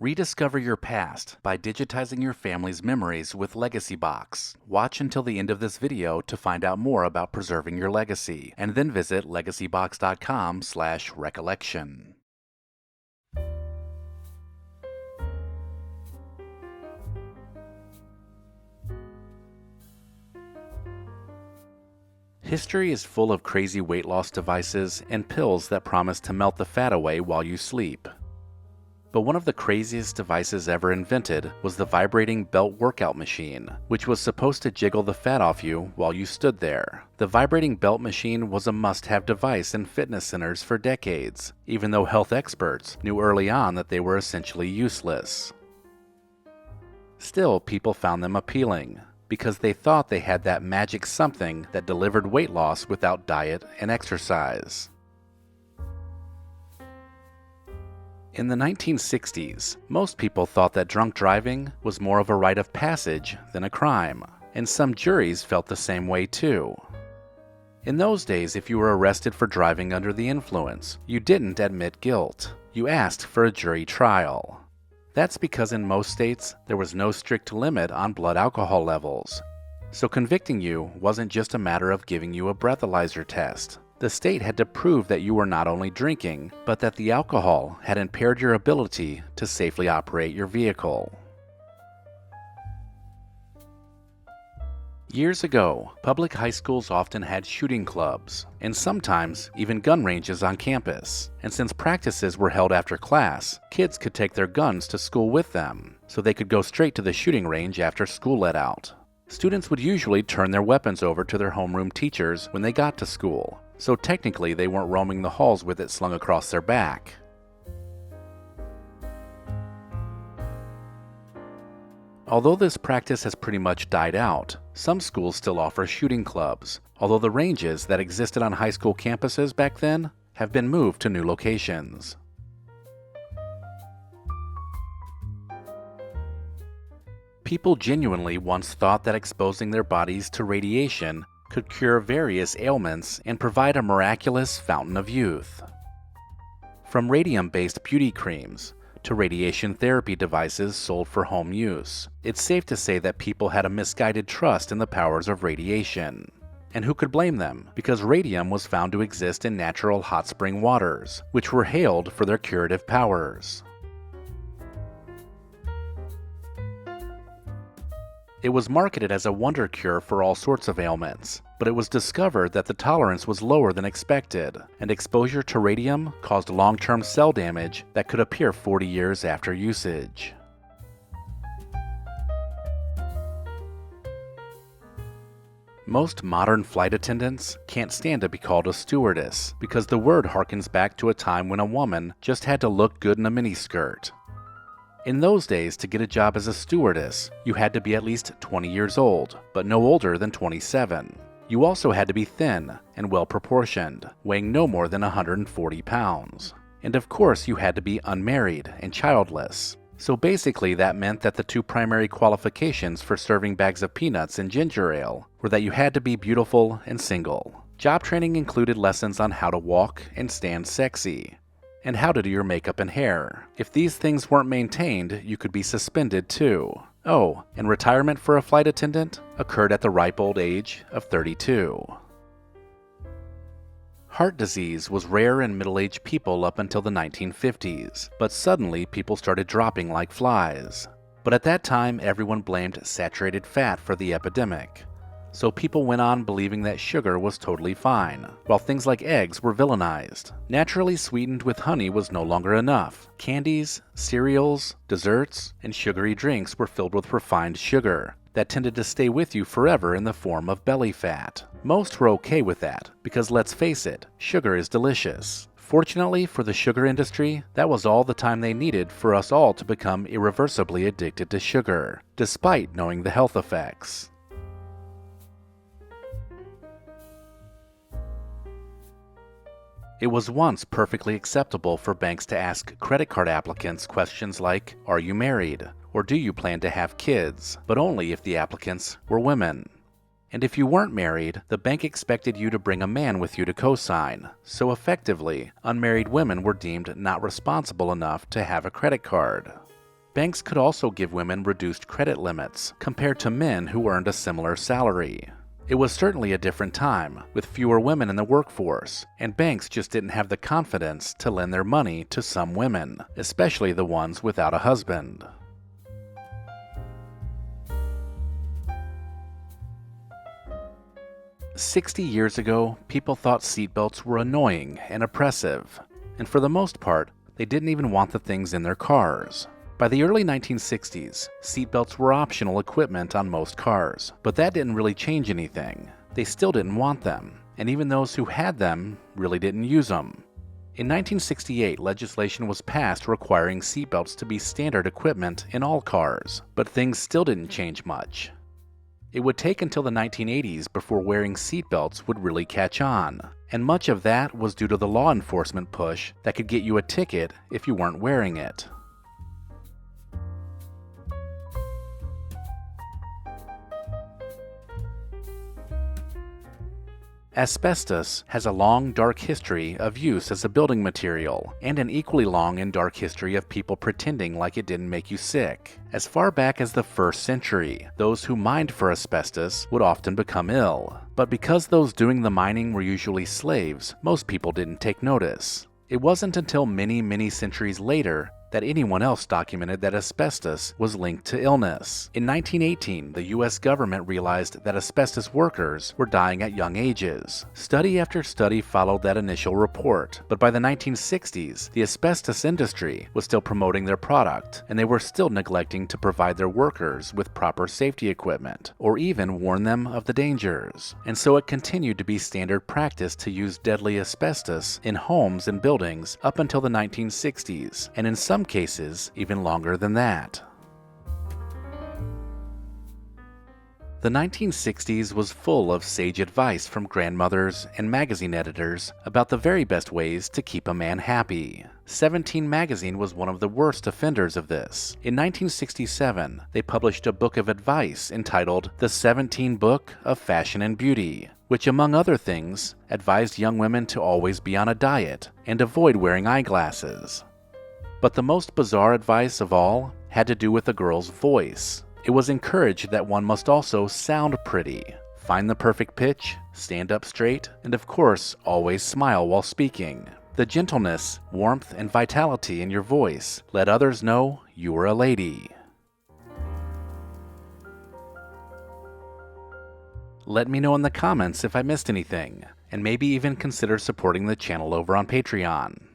Rediscover your past by digitizing your family's memories with Legacy Box. Watch until the end of this video to find out more about preserving your legacy, and then visit legacybox.com/recollection. History is full of crazy weight loss devices and pills that promise to melt the fat away while you sleep. But one of the craziest devices ever invented was the Vibrating Belt workout machine, which was supposed to jiggle the fat off you while you stood there. The Vibrating Belt machine was a must-have device in fitness centers for decades, even though health experts knew early on that they were essentially useless. Still, people found them appealing, because they thought they had that magic something that delivered weight loss without diet and exercise. In the 1960s, most people thought that drunk driving was more of a rite of passage than a crime, and some juries felt the same way too. In those days, if you were arrested for driving under the influence, you didn't admit guilt. You asked for a jury trial. That's because in most states, there was no strict limit on blood alcohol levels, so convicting you wasn't just a matter of giving you a breathalyzer test. The state had to prove that you were not only drinking, but that the alcohol had impaired your ability to safely operate your vehicle. Years ago, public high schools often had shooting clubs, and sometimes even gun ranges on campus. And since practices were held after class, kids could take their guns to school with them, so they could go straight to the shooting range after school let out. Students would usually turn their weapons over to their homeroom teachers when they got to school, so technically they weren't roaming the halls with it slung across their back. Although this practice has pretty much died out, some schools still offer shooting clubs, although the ranges that existed on high school campuses back then have been moved to new locations. People genuinely once thought that exposing their bodies to radiation could cure various ailments and provide a miraculous fountain of youth. From radium-based beauty creams to radiation therapy devices sold for home use, it's safe to say that people had a misguided trust in the powers of radiation. And who could blame them? Because radium was found to exist in natural hot spring waters, which were hailed for their curative powers. It was marketed as a wonder cure for all sorts of ailments, but it was discovered that the tolerance was lower than expected, and exposure to radium caused long-term cell damage that could appear 40 years after usage. Most modern flight attendants can't stand to be called a stewardess because the word harkens back to a time when a woman just had to look good in a miniskirt. In those days, to get a job as a stewardess, you had to be at least 20 years old, but no older than 27. You also had to be thin and well-proportioned, weighing no more than 140 pounds. And of course, you had to be unmarried and childless. So basically, that meant that the two primary qualifications for serving bags of peanuts and ginger ale were that you had to be beautiful and single. Job training included lessons on how to walk and stand sexy, and how to do your makeup and hair. If these things weren't maintained, you could be suspended too. Oh, and retirement for a flight attendant occurred at the ripe old age of 32. Heart disease was rare in middle-aged people up until the 1950s, but suddenly people started dropping like flies. But at that time, everyone blamed saturated fat for the epidemic. So people went on believing that sugar was totally fine, while things like eggs were villainized. Naturally sweetened with honey was no longer enough. Candies, cereals, desserts, and sugary drinks were filled with refined sugar that tended to stay with you forever in the form of belly fat. Most were okay with that, because let's face it, sugar is delicious. Fortunately for the sugar industry, that was all the time they needed for us all to become irreversibly addicted to sugar, despite knowing the health effects. It was once perfectly acceptable for banks to ask credit card applicants questions like, "Are you married?" or "Do you plan to have kids?" but only if the applicants were women. And if you weren't married, the bank expected you to bring a man with you to co-sign. So effectively, unmarried women were deemed not responsible enough to have a credit card. Banks could also give women reduced credit limits compared to men who earned a similar salary. It was certainly a different time, with fewer women in the workforce, and banks just didn't have the confidence to lend their money to some women, especially the ones without a husband. "60 years ago, people thought seatbelts were annoying and oppressive, and for the most part, they didn't even want the things in their cars. By the early 1960s, seatbelts were optional equipment on most cars, but that didn't really change anything. They still didn't want them, and even those who had them really didn't use them. In 1968, legislation was passed requiring seatbelts to be standard equipment in all cars, but things still didn't change much. It would take until the 1980s before wearing seatbelts would really catch on, and much of that was due to the law enforcement push that could get you a ticket if you weren't wearing it. Asbestos has a long, dark history of use as a building material, and an equally long and dark history of people pretending like it didn't make you sick. As far back as the 1st century, those who mined for asbestos would often become ill. But because those doing the mining were usually slaves, most people didn't take notice. It wasn't until many centuries later that anyone else documented that asbestos was linked to illness. In 1918, the US government realized that asbestos workers were dying at young ages. Study after study followed that initial report, but by the 1960s, the asbestos industry was still promoting their product, and they were still neglecting to provide their workers with proper safety equipment, or even warn them of the dangers. And so it continued to be standard practice to use deadly asbestos in homes and buildings up until the 1960s, and in some cases, even longer than that. The 1960s was full of sage advice from grandmothers and magazine editors about the very best ways to keep a man happy. 17 magazine was one of the worst offenders of this. In 1967, they published a book of advice entitled The 17 Book of Fashion and Beauty, which among other things, advised young women to always be on a diet and avoid wearing eyeglasses. But the most bizarre advice of all had to do with a girl's voice. It was encouraged that one must also sound pretty, find the perfect pitch, stand up straight, and of course, always smile while speaking. The gentleness, warmth, and vitality in your voice let others know you were a lady. Let me know in the comments if I missed anything, and maybe even consider supporting the channel over on Patreon.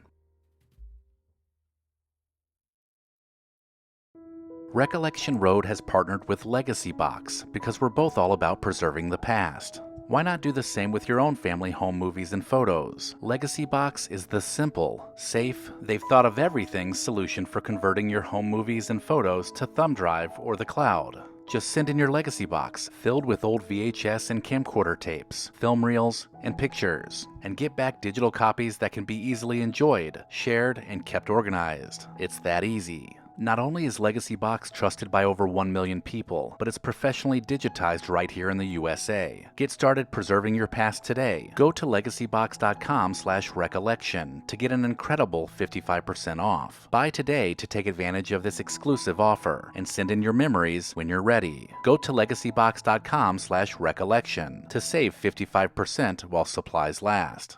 Recollection Road has partnered with Legacy Box because we're both all about preserving the past. Why not do the same with your own family home movies and photos? Legacy Box is the simple, safe, they've thought of everything solution for converting your home movies and photos to thumb drive or the cloud. Just send in your Legacy Box filled with old VHS and camcorder tapes, film reels, and pictures, and get back digital copies that can be easily enjoyed, shared, and kept organized. It's that easy. Not only is Legacy Box trusted by over 1 million people, but it's professionally digitized right here in the USA. Get started preserving your past today. Go to legacybox.com/recollection to get an incredible 55% off. Buy today to take advantage of this exclusive offer and send in your memories when you're ready. Go to legacybox.com/recollection to save 55% while supplies last.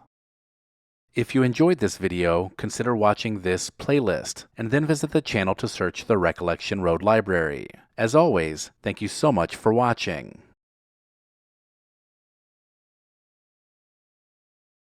If you enjoyed this video, consider watching this playlist, and then visit the channel to search the Recollection Road Library. As always, thank you so much for watching.